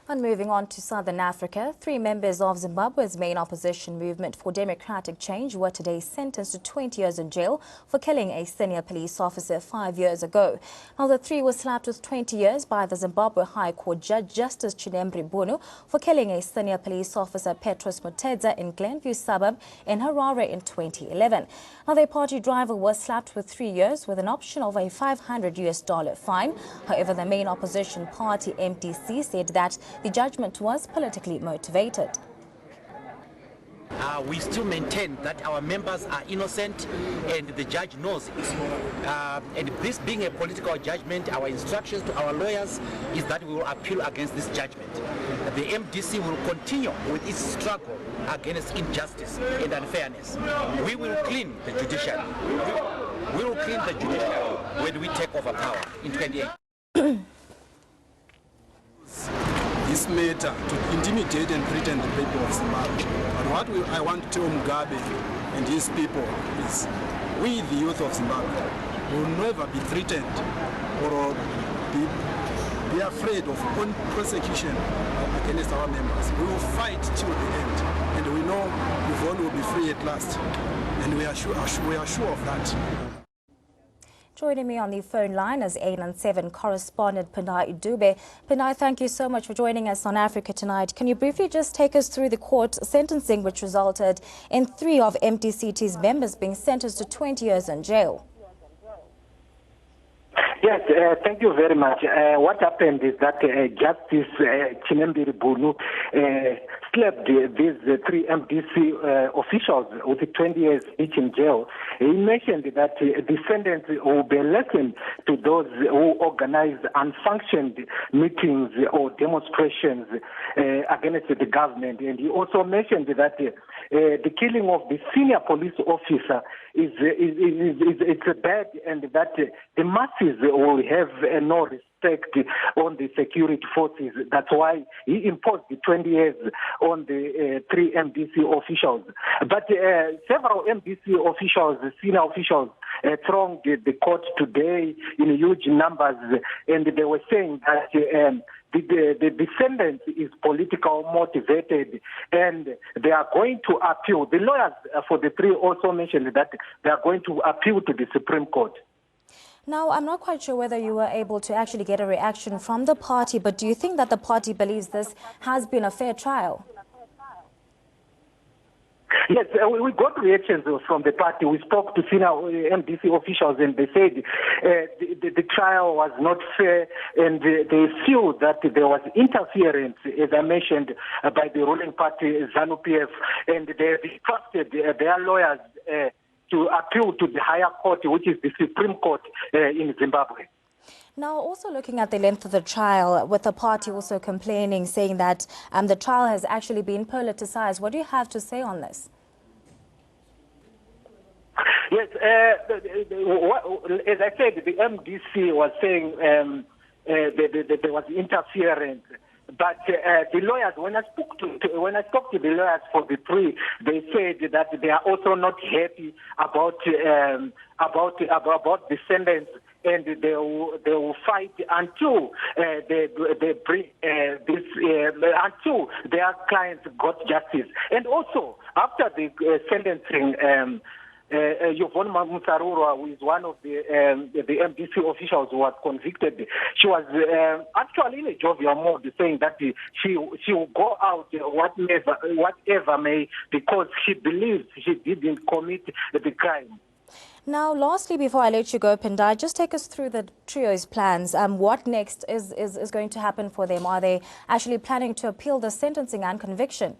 And moving on to Southern Africa, 3 members of Zimbabwe's main opposition movement for democratic change were today sentenced to 20 years in jail for killing a senior police officer 5 years ago. Now, the 3 were slapped with 20 years by the Zimbabwe High Court Judge Justice Chinembe Bunu for killing a senior police officer Petrus Mutedza in Glenview suburb in Harare in 2011. Now, their party driver was slapped with 3 years with an option of a $500 fine. However, the main opposition party MDC said that the judgment was politically motivated. We still maintain that our members are innocent and the judge knows it. And this being a political judgment, our instructions to our lawyers is that we will appeal against this judgment. The MDC will continue with its struggle against injustice and unfairness. We will clean the judiciary. We will clean the judiciary when we take over power in 2018. This matter to intimidate and threaten the people of Zimbabwe. But what I want to tell Mugabe and his people is we, the youth of Zimbabwe, will never be threatened or be afraid of persecution against our members. We will fight till the end, and we know Yvonne will be free at last, and we are sure of that. Joining me on the phone line is 8 and 7 correspondent Pinay Dube. Pinay, thank you so much for joining us on Africa Tonight. Can you briefly just take us through the court sentencing which resulted in 3 of MDCT's members being sentenced to 20 years in jail? Yes, thank you very much. What happened is that Justice Chinembe Bunu slapped these 3 MDC officials with 20 years each in jail. He mentioned that the sentence will be a lesson to those who organize unsanctioned meetings or demonstrations against the government. And he also mentioned that the killing of the senior police officer is bad, and that the masses will have no respect on the security forces. That's why he imposed the 20 years on the 3 MDC officials. But several MDC officials, senior officials, thronged the court today in huge numbers, and they were saying that the sentence is political motivated, and they are going to appeal. The lawyers for the 3 also mentioned that they are going to appeal to the Supreme Court. Now, I'm not quite sure whether you were able to actually get a reaction from the party, but do you think that the party believes this has been a fair trial? Yes, we got reactions from the party. We spoke to senior MDC officials, and they said the trial was not fair, and they feel that there was interference, as I mentioned, by the ruling party, ZANU-PF, and they trusted their lawyers to appeal to the higher court, which is the Supreme Court in Zimbabwe. Now, also looking at the length of the trial, with the party also complaining, saying that the trial has actually been politicized. What do you have to say on this? Yes, as I said, the MDC was saying there was interference. But the lawyers, when I spoke to the lawyers for the 3, they said that they are also not happy about the sentence, and they will fight until they bring this until their clients got justice. And also after the sentencing. Yvonne Musarura, who is one of the MDC officials who was convicted, she was actually in a jovial mode, saying that she will go out whatever may, because she believes she didn't commit the crime. Now, lastly, before I let you go, Pinay, just take us through the trio's plans. What next is going to happen for them? Are they actually planning to appeal the sentencing and conviction?